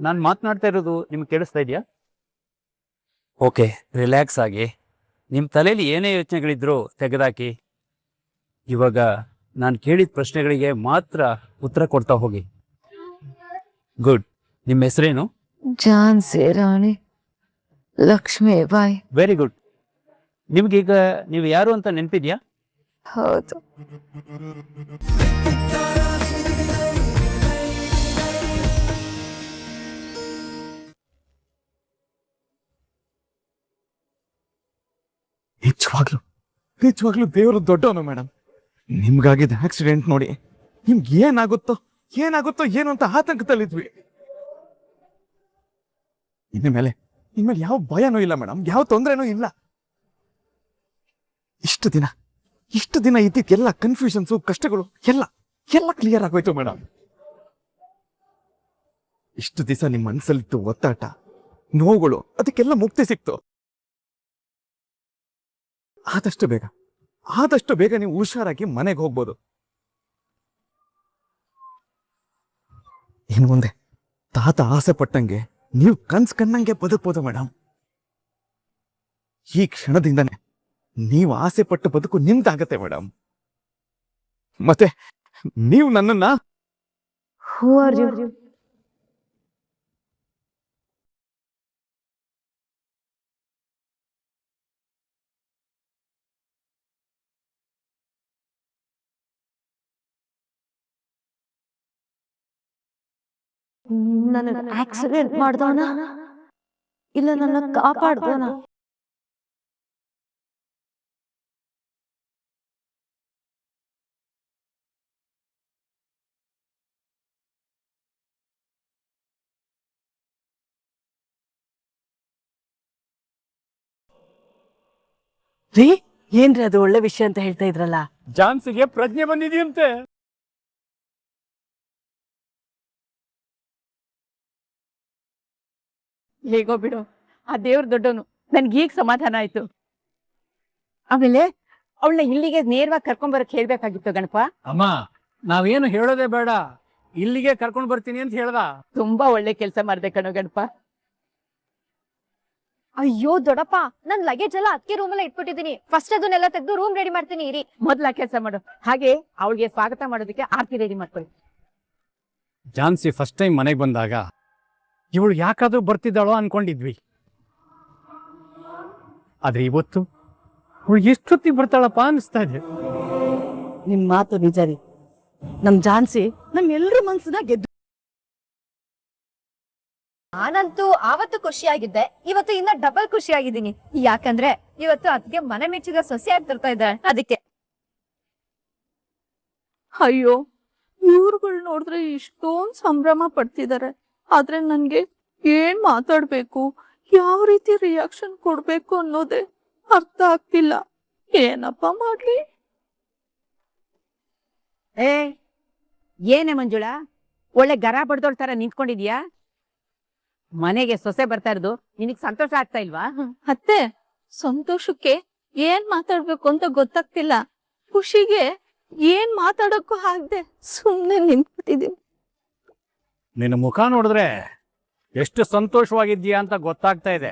ನಾನು ಮಾತನಾಡ್ತಾ ಇರೋದು ನಿಮ್ಗೆ ಕೇಳಿಸ್ತಾ ಇದೆಯಾ? ಓಕೆ, ರಿಲ್ಯಾಕ್ಸ್ ಆಗಿ. ನಿಮ್ಮ ತಲೆಯಲ್ಲಿ ಏನೇ ಯೋಚನೆಗಳಿದ್ರು ತೆಗೆದಾಕಿ. ಇವಾಗ ನಾನು ಕೇಳಿದ ಪ್ರಶ್ನೆಗಳಿಗೆ ಮಾತ್ರ ಉತ್ತರ ಕೊಡ್ತಾ ಹೋಗಿ. ಗುಡ್. ನಿಮ್ಮ ಹೆಸರೇನು? ಝಾನ್ಸಿ ರಾಣಿ ಲಕ್ಷ್ಮೀಬಾಯಿ. Very good. ನಿಮ್ಗೀಗ ನೀವು ಯಾರು ಅಂತ ನೆನಪಿದ್ಯಾ? ಹೌದು. ನಿಜವಾಗ್ಲೂ ದೇವರು ದೊಡ್ಡವನು ಮೇಡಮ್. ನಿಮ್ಗಾಗಿದ್ದ ಆಕ್ಸಿಡೆಂಟ್ ನೋಡಿ ನಿಮ್ಗೆ ಏನಾಗುತ್ತೋ ಏನು ಅಂತ ಆತಂಕದಲ್ಲಿದ್ವಿ. ಇನ್ಮೇಲೆ ಯಾವ ಭಯನೂ ಇಲ್ಲ ಮೇಡಮ್, ಯಾವ ತೊಂದರೆನೂ ಇಲ್ಲ. ಇಷ್ಟು ದಿನ ಇದ್ದಿದ್ದೆಲ್ಲ ಕನ್ಫ್ಯೂಷನ್ಸು ಕಷ್ಟಗಳು ಎಲ್ಲ ಕ್ಲಿಯರ್ ಆಗೋಯ್ತು ಮೇಡಮ್. ಇಷ್ಟು ದಿವಸ ನಿಮ್ಮ ಮನಸ್ಸಲ್ಲಿತ್ತು ಒತ್ತಾಟ ನೋವುಗಳು, ಅದಕ್ಕೆಲ್ಲ ಮುಕ್ತಿ ಸಿಕ್ತು. ಆದಷ್ಟು ಬೇಗ ನೀವು ಹುಷಾರಾಗಿ ಮನೆಗೆ ಹೋಗ್ಬೋದು. ಇನ್ನು ಮುಂದೆ ತಾತ ಆಸೆ ಪಟ್ಟಂಗೆ ನೀವು ಕಣ್ಣಂಗೆ ಬದುಕ್ಬೋದು ಮೇಡಮ್. ಈ ಕ್ಷಣದಿಂದನೇ ನೀವು ಆಸೆ ಪಟ್ಟ ಬದುಕು ನಿಮ್ದಾಗತ್ತೆ ಮೇಡಮ್. ಮತ್ತೆ ನೀವು ನನ್ನನ್ನ Who are you? ನನಗೆ ಆಕ್ಸಿಡೆಂಟ್ ಮಾಡ್ದವನ ಇಲ್ಲ ನನ್ನ ಕಾಪಾಡ್ದವನ? ರೀ, ಏನ್ರಿ ಅದು ಒಳ್ಳೆ ವಿಷಯ ಅಂತ ಹೇಳ್ತಾ ಇದ್ರಲ್ಲ? ಝಾನ್ಸಿಗೆ ಪ್ರಜ್ಞೆ ಬಂದಿದೆಯಂತೆ. ಹೇಗೋ ಬಿಡು, ಆ ದೇವ್ರ ದೊಡ್ಡವನು. ನನ್ಗೀಗ ಸಮಾಧಾನ ಆಯ್ತು. ಆಮೇಲೆ ಅವಳನ್ನ ಇಲ್ಲಿಗೆ ನೇರವಾಗಿ ಕರ್ಕೊಂಡ್ಬರಕ್ ಹೇಳ್ಬೇಕಾಗಿತ್ತು ಗಣಪ. ಅಮ್ಮ, ನಾವೇನು ಹೇಳೋದೇ ಬೇಡ, ಇಲ್ಲಿಗೆ ಕರ್ಕೊಂಡು ಬರ್ತೀನಿ ಅಂತ ಹೇಳ್ದ. ತುಂಬಾ ಒಳ್ಳೆ ಕೆಲಸ ಮಾಡ್ದೆ ಕಣೋ ಗಣಪ. ಅಯ್ಯೋ ದೊಡ್ಡಪ್ಪ, ನನ್ ಲಗೇಜ್ ಎಲ್ಲ ಅದಕ್ಕೆ ರೂಮಲ್ಲೇ ಇಟ್ಬಿಟ್ಟಿದೀನಿ. ಫಸ್ಟ್ ಅದನ್ನೆಲ್ಲ ತೆಗೆದು ರೂಮ್ ರೆಡಿ ಮಾಡ್ತೀನಿ ಇರಿ. ಮೊದ್ಲ ಕೆಲಸ ಮಾಡು. ಹಾಗೆ ಅವಳಿಗೆ ಸ್ವಾಗತ ಮಾಡೋದಕ್ಕೆ ಆರ್ತಿ ರೆಡಿ ಮಾಡ್ಕೊಳ್ಳಿ. ಝಾನ್ಸಿ ಫಸ್ಟ್ ಟೈಮ್ ಮನೆಗೆ ಬಂದಾಗ ಇವಳು ಯಾಕಾದ್ರೂ ಬರ್ತಿದ್ದಾಳೋ ಅನ್ಕೊಂಡಿದ್ವಿ. ಆದ್ರೆ ಇವತ್ತು ಅವಳು ಎಷ್ಟೊತ್ತಿಗೆ ಬರ್ತಾಳಪ್ಪ ಅನಿಸ್ತಾ ಇದೆ. ನಿಮ್ ಮಾತು ನಿಜ ರೀ. ನಮ್ ಝಾನ್ಸಿ ನಮ್ ಎಲ್ರ ಮನ್ಸನ್ನ ಗೆದ್ದು. ನಾನಂತೂ ಆವತ್ತು ಖುಷಿಯಾಗಿದ್ದೆ, ಇವತ್ತು ಇನ್ನ ಡಬಲ್ ಖುಷಿಯಾಗಿದ್ದೀನಿ. ಯಾಕಂದ್ರೆ ಇವತ್ತು ಅದಕ್ಕೆ ಮನೆ ಮೆಚ್ಚಿದ ಸೊಸೆ ಆಗ್ತಿರ್ತಾ ಇದ್ದಾಳೆ, ಅದಕ್ಕೆ. ಅಯ್ಯೋ, ಇವ್ರುಗಳು ನೋಡಿದ್ರೆ ಇಷ್ಟೊಂದು ಸಂಭ್ರಮ ಪಡ್ತಿದ್ದಾರೆ. ಆದ್ರೆ ನನ್ಗೆ ಏನ್ ಮಾತಾಡ್ಬೇಕು, ಯಾವ ರೀತಿ ರಿಯಾಕ್ಷನ್ ಕೊಡ್ಬೇಕು ಅನ್ನೋದೇ ಅರ್ಥ ಆಗ್ತಿಲ್ಲ. ಏನಪ್ಪ ಮಾಡ್ಲಿ? ಏನೇ ಮಂಜುಳಾ, ಒಳ್ಳೆ ಗರ ಬಡ್ದೋಳ್ ತರ ನಿಂತ್ಕೊಂಡಿದ್ಯಾ? ಮನೆಗೆ ಸೊಸೆ ಬರ್ತಾ ಇರೋದು ನಿನಗ್ ಸಂತೋಷ ಆಗ್ತಾ ಇಲ್ವಾ? ಅತ್ತೆ, ಸಂತೋಷಕ್ಕೆ ಏನ್ ಮಾತಾಡ್ಬೇಕು ಅಂತ ಗೊತ್ತಾಗ್ತಿಲ್ಲ. ಖುಷಿಗೆ ಏನ್ ಮಾತಾಡಕ್ಕೂ ಆಗದೆ ಸುಮ್ನೆ ನಿಂತ್ಬಿಟ್ಟಿದೀನಿ. ನಿನ್ನ ಮುಖ ನೋಡಿದ್ರೆ ಎಷ್ಟು ಸಂತೋಷವಾಗಿದ್ದೀಯಾ ಅಂತ ಗೊತ್ತಾಗ್ತಾ ಇದೆ.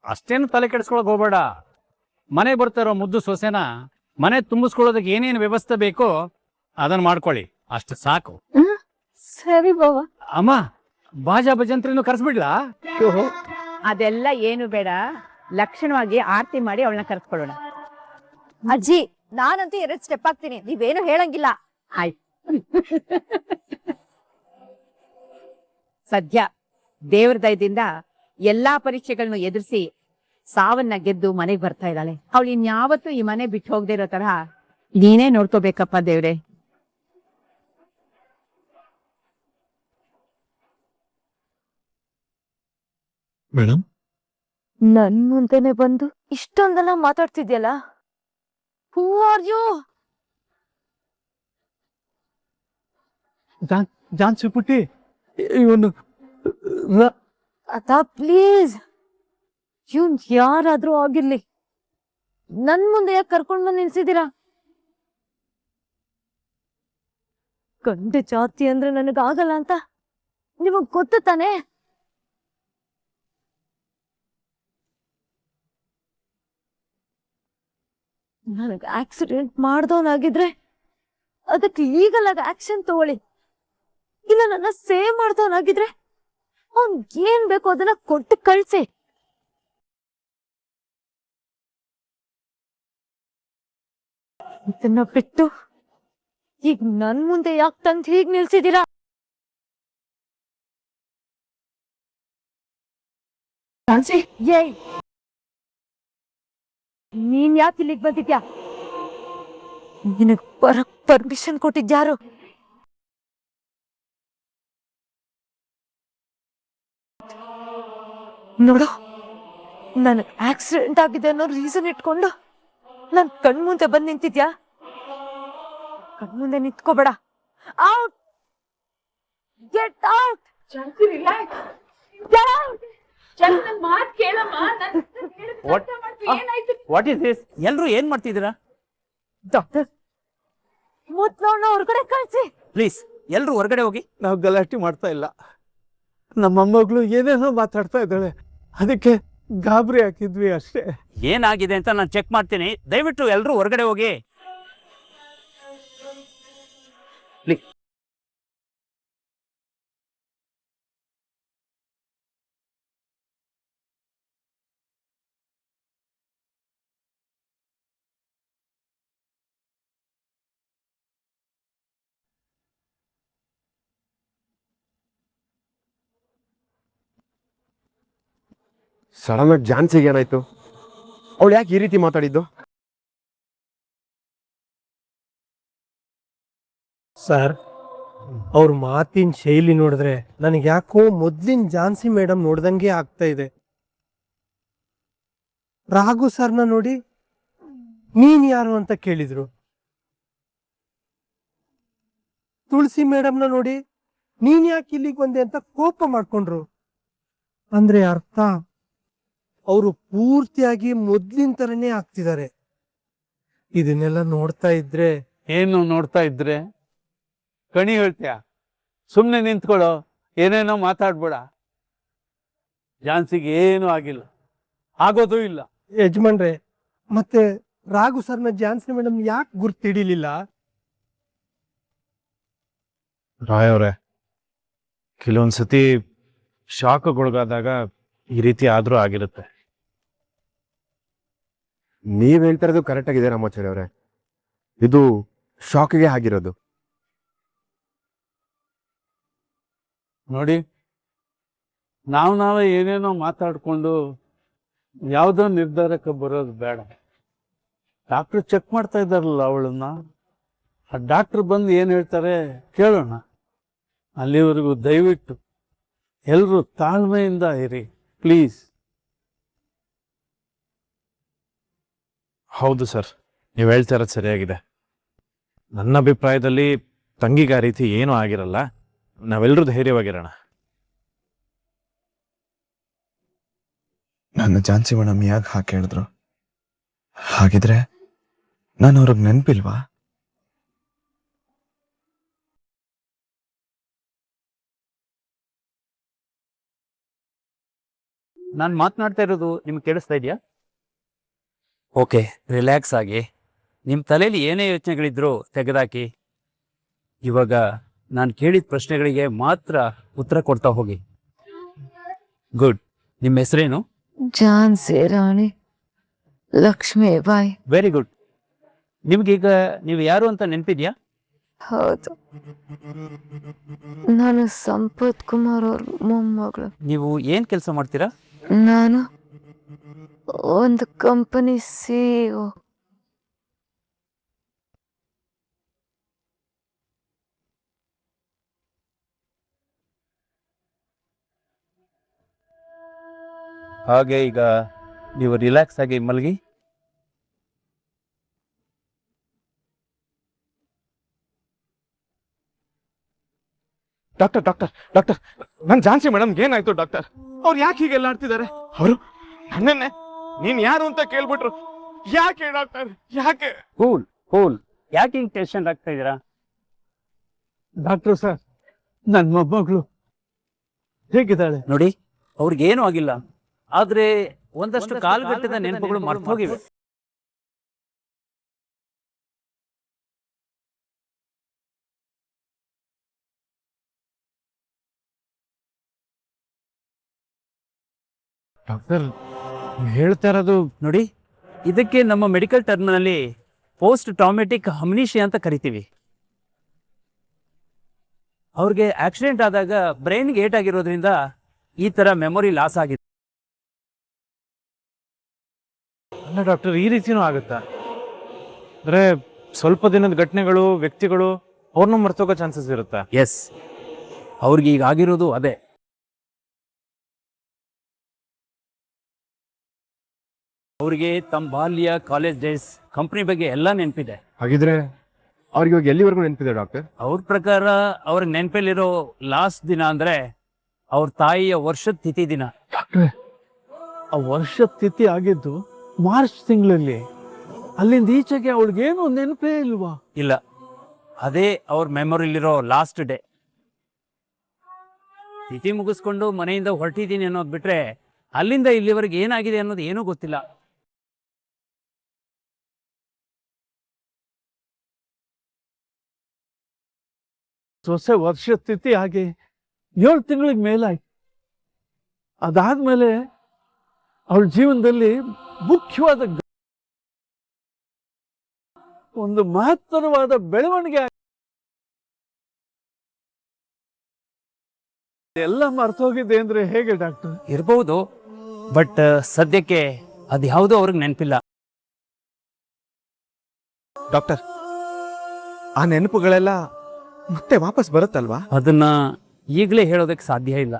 ಅಷ್ಟೇನು ತಲೆ ಕೆಡಿಸ್ಕೊಳಕ್ ಹೋಗ್ಬೇಡ. ಮನೆ ಬರ್ತಾರೋ ಮುದ್ದು ಸೊಸೆನ ಮನೆ ತುಂಬಿಸ್ಕೊಳ್ಳೋದಕ್ಕೆ ಏನೇನು ವ್ಯವಸ್ಥೆ ಬೇಕೋ ಅದನ್ನ ಮಾಡ್ಕೊಳ್ಳಿ, ಅಷ್ಟು ಸಾಕು. ಸರಿ ಬಾವ. ಅಮ್ಮ, ಬಾಜಾ ಭಜಂತ್ರಿನೂ ಕರ್ಸ್ಬಿಡ್ಲಾ? ಅದೆಲ್ಲ ಏನು ಬೇಡ, ಲಕ್ಷಣವಾಗಿ ಆರತಿ ಮಾಡಿ ಅವಳನ್ನ ಕರ್ಸ್ಕೊಳ್ಳೋಣ. ಅಜ್ಜಿ, ನಾನಂತೂ 2 ಸ್ಟೆಪ್ ಆಗ್ತೀನಿ, ನೀವೇನು ಹೇಳಂಗಿಲ್ಲ. ಆಯ್ತು. ಸದ್ಯ ದೇವ್ರ ದಯದಿಂದ ಎಲ್ಲಾ ಪರೀಕ್ಷೆಗಳನ್ನು ಎದುರಿಸಿ ಸಾವನ್ನ ಗೆದ್ದು ಮನೆಗೆ ಬರ್ತಾ ಇದ್ದಾಳೆ. ಅವಳು ಇನ್ಯಾವತ್ತೂ ಈ ಮನೆ ಬಿಟ್ಟು ಹೋಗದೆ ಇರೋ ತರಹ ನೀನೇ ನೋಡ್ಕೋಬೇಕಪ್ಪ ದೇವ್ರೆ. ಮೇಡಮ್, ನನ್ ಮುಂದೆನೆ ಬಂದು ಇಷ್ಟೊಂದೆಲ್ಲ ಮಾತಾಡ್ತಿದ್ಯಲ್ಲ. Who are you? ಝಾನ್ಸಿ ಪುಟ್ಟಿ, ಇವನು ಅತ್ತ ಪ್ಲೀಸ್, ಇವ್ನ್ ಯಾರಾದ್ರೂ ಆಗಿರ್ಲಿ, ನನ್ ಮುಂದೆ ಯಾಕೆ ಕರ್ಕೊಂಡ್ ಬಂದ್ ನಿಲ್ಸಿದೀರಾ? ಗಂಡ ಜಾತಿ ಅಂದ್ರೆ ನನಗಾಗಲ್ಲ ಅಂತ ನಿಮಗ್ ಗೊತ್ತು ತಾನೆ? ನನಗ್ ಆಕ್ಸಿಡೆಂಟ್ ಮಾಡ್ದವನಾಗಿದ್ರೆ ಅದಕ್ಕೆ ಲೀಗಲ್ ಆಗಿ ಆಕ್ಷನ್ ತಗೊಳ್ಳಿ. ಇಲ್ಲ ನನ್ನ ಸೇವ್ ಮಾಡ್ದವನಾಗಿದ್ರೆ ಅವ್ನ್ ಏನ್ ಬೇಕೋ ಅದನ್ನ ಕೊಟ್ಟು ಕಳ್ಸಿ. ಇದನ್ನ ಬಿಟ್ಟು ಈಗ ನನ್ ಮುಂದೆ ಯಾಕೆ ತಂದು ಹೀಗ್ ನಿಲ್ಸಿದೀರಾ? ಏಯ್, ನೀನ್ ಯಾಕೆ ಇಲ್ಲಿಗೆ ಬಂದಿದ್ಯಾ? ನಿನಗ್ ಬರಕ್ ಪರ್ಮಿಷನ್ ಕೊಟ್ಟಿದ್ಯಾರು? ನೋಡು, ನನಗ್ ಆಕ್ಸಿಡೆಂಟ್ ಆಗಿದೆ ಅನ್ನೋ ರೀಸನ್ ಇಟ್ಕೊಂಡು ನನ್ ಕಣ್ಮುಂದೆ ಬಂದ್ ನಿಂತಿದ್ಯಾ? ಕಣ್ಮುಂದೆ ನಿಂತ್ಕೋಬೇಡ. Out! Get out! What is this? ಎಲ್ರು ಏನ್ ಮಾಡ್ತಿದ್ದೀರಾ? ಡಾಕ್ಟರ್, ಮುತ್ಲೋಣ ಹೊರಗಡೆ ಕಳ್ಸಿ. ಪ್ಲೀಸ್ ಎಲ್ರು ಹೊರಗಡೆ ಹೋಗಿ. ನಾವು ಗಲಾಟೆ ಮಾಡ್ತಾ ಇಲ್ಲ. ನಮ್ಮ ಮೊಮ್ಮಗಳು ಏನೇನೋ ಮಾತಾಡ್ತಾ ಇದ್ದಾಳೆ, ಅದಕ್ಕೆ ಗಾಬರಿ ಹಾಕಿದ್ವಿ ಅಷ್ಟೇ. ಏನಾಗಿದೆ ಅಂತ ನಾನು ಚೆಕ್ ಮಾಡ್ತೀನಿ. ದಯವಿಟ್ಟು ಎಲ್ರು ಹೊರಗಡೆ ಹೋಗಿ. ಸಡನ್ ಆಗಿ ಜಾನ್ಸಿಗೆ ಏನಾಯ್ತು? ಅವಳು ಯಾಕೆ ಈ ರೀತಿ ಮಾತಾಡಿದ್ದು? ಸರ್, ಅವ್ರ ಮಾತಿನ ಶೈಲಿ ನೋಡಿದ್ರೆ ನನಗೆ ಯಾಕೋ ಮೊದ್ಲಿನ ಜಾನ್ಸಿ ಮೇಡಮ್ ನೋಡ್ದಂಗೆ ಆಗ್ತಾ ಇದೆ. ರಾಘು ಸರ್ನ ನೋಡಿ ನೀನ್ ಯಾರು ಅಂತ ಕೇಳಿದ್ರು. ತುಳಸಿ ಮೇಡಮ್ನ ನೋಡಿ ನೀನ್ ಯಾಕೆ ಇಲ್ಲಿಗೆ ಬಂದೆ ಅಂತ ಕೋಪ ಮಾಡ್ಕೊಂಡ್ರು. ಅಂದ್ರೆ ಅರ್ಥ ಅವರು ಪೂರ್ತಿಯಾಗಿ ಮೊದ್ಲಿನ ತರನೇ ಆಗ್ತಿದ್ದಾರೆ. ಇದನ್ನೆಲ್ಲ ನೋಡ್ತಾ ಇದ್ರೆ ಏನು ನೋಡ್ತಾ ಇದ್ರೆ ಕಣಿ ಹೇಳ್ತೀಯ? ಸುಮ್ಮನೆ ನಿಂತ್ಕೊಳ್ಳೋ, ಏನೇನೋ ಮಾತಾಡ್ಬೇಡ. ಜಾನ್ಸಿಗೆ ಏನೂ ಆಗಿಲ್ಲ, ಆಗೋದೂ ಇಲ್ಲ. ಯಜಮಾನ್ರೆ, ಮತ್ತೆ ರಾಘು ಸರ್ನ ಜಾನ್ಸಿ ಮೇಡಮ್ ಯಾಕೆ ಗುರ್ತಿಡಿಲಿಲ್ಲ? ರಾಯ್ ಅವ್ರೆ, ಕೆಲವೊಂದ್ಸತಿ ಶಾಕ್ಗೊಳಗಾದಾಗ ಈ ರೀತಿ ಆದ್ರೂ ಆಗಿರುತ್ತೆ. ನೀವ್ ಹೇಳ್ತಾ ಇರೋದು ಕರೆಕ್ಟ್ ಆಗಿದೆ ರಾಮಾಚಾರ್ಯ ಅವರೇ. ಇದು ಶಾಕ್ಗೆ ಆಗಿರೋದು. ನೋಡಿ, ನಾವೇ ಏನೇನೋ ಮಾತಾಡ್ಕೊಂಡು ಯಾವುದೋ ನಿರ್ಧಾರಕ್ಕೆ ಬರೋದು ಬೇಡ. ಡಾಕ್ಟ್ರು ಚೆಕ್ ಮಾಡ್ತಾ ಇದ್ದಾರಲ್ಲ ಅವಳನ್ನ, ಆ ಡಾಕ್ಟ್ರು ಬಂದು ಏನು ಹೇಳ್ತಾರೆ ಕೇಳೋಣ. ಅಲ್ಲಿವರೆಗೂ ದಯವಿಟ್ಟು ಎಲ್ಲರೂ ತಾಳ್ಮೆಯಿಂದ ಇರಿ ಪ್ಲೀಸ್. ಹೌದು ಸರ್, ನೀವು ಹೇಳ್ತಾ ಇರೋದು ಸರಿಯಾಗಿದೆ. ನನ್ನ ಅಭಿಪ್ರಾಯದಲ್ಲಿ ತಂಗಿಗೆ ಆ ರೀತಿ ಏನೂ ಆಗಿರಲ್ಲ. ನಾವೆಲ್ಲರೂ ಧೈರ್ಯವಾಗಿರೋಣ. ನನ್ನ ಜಾನ್ಸಿ ಮೇಡಮ್ ಯಾಕೆ ಹಾಗೆ ಹೇಳಿದ್ರು? ಹಾಗಿದ್ರೆ ನಾನು ಅವ್ರಿಗೆ ನೆನಪಿಲ್ವಾ? ನಾನು ಮಾತನಾಡ್ತಾ ಇರೋದು ನಿಮ್ಗೆ ಕೇಳಿಸ್ತಾ ಇದೆಯಾ? ಓಕೆ, ರಿಲ್ಯಾಕ್ಸ್ ಆಗಿ. ನಿಮ್ಮ ತಲೆಯಲ್ಲಿ ಏನೇ ಯೋಚನೆಗಳಿದ್ರು ತೆಗೆದಾಕಿ. ಇವಾಗ ನಾನು ಕೇಳಿದ ಪ್ರಶ್ನೆಗಳಿಗೆ ಮಾತ್ರ ಉತ್ತರ ಕೊಡ್ತಾ ಹೋಗಿ. ಗುಡ್. ನಿಮ್ಮ ಹೆಸರೇನು? ಝಾನ್ಸಿ ರಾಣಿ ಲಕ್ಷ್ಮೀಬಾಯಿ. Very good. ನಿಮ್ಗೀಗ ನೀವು ಯಾರು ಅಂತ ನೆನಪಿದ್ಯಾ? ಹೌದು, ನಾನು ಸಂಪತ್ ಕುಮಾರ್ ಅವ್ರ ಮೊಮ್ಮಗಳು. ನೀವು ಏನು ಕೆಲಸ ಮಾಡ್ತೀರಾ? ನಾನು ಒಂದು ಕಂಪನಿ CEO. ಹಾಗೆ ಈಗ ನೀವು ರಿಲ್ಯಾಕ್ಸ್ ಆಗಿ ಮಲಗಿ. ಡಾಕ್ಟರ್ ಡಾಕ್ಟರ್ ಡಾಕ್ಟರ್, ನನ್ನ ಜಾನ್ಸಿ ಮೇಡಮ್ಗೆ ಏನಾಯ್ತು ಡಾಕ್ಟರ್? ಅವ್ರು ಯಾಕೆ ಹೀಗೆಲ್ಲ ಆಡ್ತಿದ್ದಾರೆ? ಅವರು ನನ್ನೇ ನೀನ್ ಯಾರು ಅಂತ ಕೇಳ್ಬಿಟ್ರು. ಯಾಕೆ ಡಾಕ್ಟರ್, ಯಾಕೆ? Cool cool. ಯಾಕೆ ಹಿಂಗೆ ಟೆನ್ಷನ್ ಆಗ್ತಾ ಇದ್ದೀರಾ? ಡಾಕ್ಟ್ರು ಸರ್, ನನ್ನ ಮೊಮ್ಮಗಳು ಹೇಗಿದ್ದಾಳೆ? ನೋಡಿ, ಅವ್ರಿಗೇನು ಆಗಿಲ್ಲ, ಆದ್ರೆ ಒಂದಷ್ಟು ಕಾಲಘಟ್ಟದ ನೆನಪುಗಳು ಮರ್ತೋಗಿವೆ. ಡಾಕ್ಟರ್ ಹೇಳ್ತಾ ಇರೋದು ನೋಡಿ, ಇದಕ್ಕೆ ನಮ್ಮ ಮೆಡಿಕಲ್ ಟರ್ಮ್ನಲ್ಲಿ ಪೋಸ್ಟ್ ಟ್ರಾಮೆಟಿಕ್ ಅಮ್ನೀಷಿಯಾ ಅಂತ ಕರಿತೀವಿ. ಅವ್ರಿಗೆ ಆಕ್ಸಿಡೆಂಟ್ ಆದಾಗ ಬ್ರೈನ್ಗೆ ಏಟ್ ಆಗಿರೋದ್ರಿಂದ ಈ ತರ ಮೆಮೊರಿ ಲಾಸ್ ಆಗಿದೆ. ಅಲ್ಲ ಡಾಕ್ಟರ್, ಈ ರೀತಿನೂ ಆಗುತ್ತಾ? ಅಂದ್ರೆ ಸ್ವಲ್ಪ ದಿನದ ಘಟನೆಗಳು, ವ್ಯಕ್ತಿಗಳು ಅವ್ರನ್ನ ಮರ್ತೋಗೋ ಚಾನ್ಸಸ್ ಇರುತ್ತಾ? ಎಸ್, ಅವ್ರಿಗೆ ಈಗ ಆಗಿರೋದು ಅದೇ. ಅವ್ರಿಗೆ ತಮ್ಮ ಬಾಲ್ಯ, ಕಾಲೇಜ್ ಡೇಸ್, ಕಂಪ್ನಿ ಬಗ್ಗೆ ಎಲ್ಲ ನೆನಪಿದೆ. ಹಾಗಿದ್ರೆ ಅವ್ರಿಗೆ ಇವಾಗ ಎಲ್ಲಿವರೆಗೂ ನೆನಪಿದೆ ಡಾಕ್ಟರ್? ಅವ್ರ ಪ್ರಕಾರ ಅವ್ರಿಗೆ ನೆನಪಲ್ಲಿರೋ ಲಾಸ್ಟ್ ದಿನ ಅಂದ್ರೆ ಅವ್ರ ತಾಯಿಯ ವರ್ಷದ ತಿಥಿ ದಿನ. ಆ ವರ್ಷ ತಿಥಿ ಆಗಿದ್ದು ಮಾರ್ಚ್ ತಿಂಗಳಲ್ಲಿ. ಅಲ್ಲಿಂದ ಈಚೆಗೆ ಅವಳಿಗೇನು ನೆನಪೇ ಇಲ್ವಾ? ಇಲ್ಲ, ಅದೇ ಅವ್ರ ಮೆಮೊರಿಲಿರೋ ಲಾಸ್ಟ್ ಡೇ. ತಿಥಿ ಮುಗಿಸ್ಕೊಂಡು ಮನೆಯಿಂದ ಹೊರಟಿದ್ದೀನಿ ಅನ್ನೋದು ಬಿಟ್ರೆ ಅಲ್ಲಿಂದ ಇಲ್ಲಿವರೆಗೆ ಏನಾಗಿದೆ ಅನ್ನೋದು ಏನೂ ಗೊತ್ತಿಲ್ಲ. ಸೊಸೆ ವರ್ಷ ತಿಥಿ ಆಗಿ 7 ತಿಂಗಳಿಗೆ ಮೇಲಾಯ್ತು. ಅದಾದ್ಮೇಲೆ ಅವಳ ಜೀವನದಲ್ಲಿ ಮುಖ್ಯವಾದ ಒಂದು ಮಹತ್ತರವಾದ ಬೆಳವಣಿಗೆ ಎಲ್ಲ ಮರ್ತೋಗಿದೆ ಅಂದ್ರೆ ಹೇಗೆ ಡಾಕ್ಟರ್? ಇರಬಹುದು, ಬಟ್ ಸದ್ಯಕ್ಕೆ ಅದ್ಯಾವುದೂ ಅವ್ರಿಗೆ ನೆನಪಿಲ್ಲ. ಡಾಕ್ಟರ್, ಆ ನೆನಪುಗಳೆಲ್ಲ ಮತ್ತೆ ವಾಪಸ್ ಬರುತ್ತಲ್ವಾ? ಅದನ್ನ ಈಗಲೇ ಹೇಳೋದಕ್ಕೆ ಸಾಧ್ಯ ಇಲ್ಲ.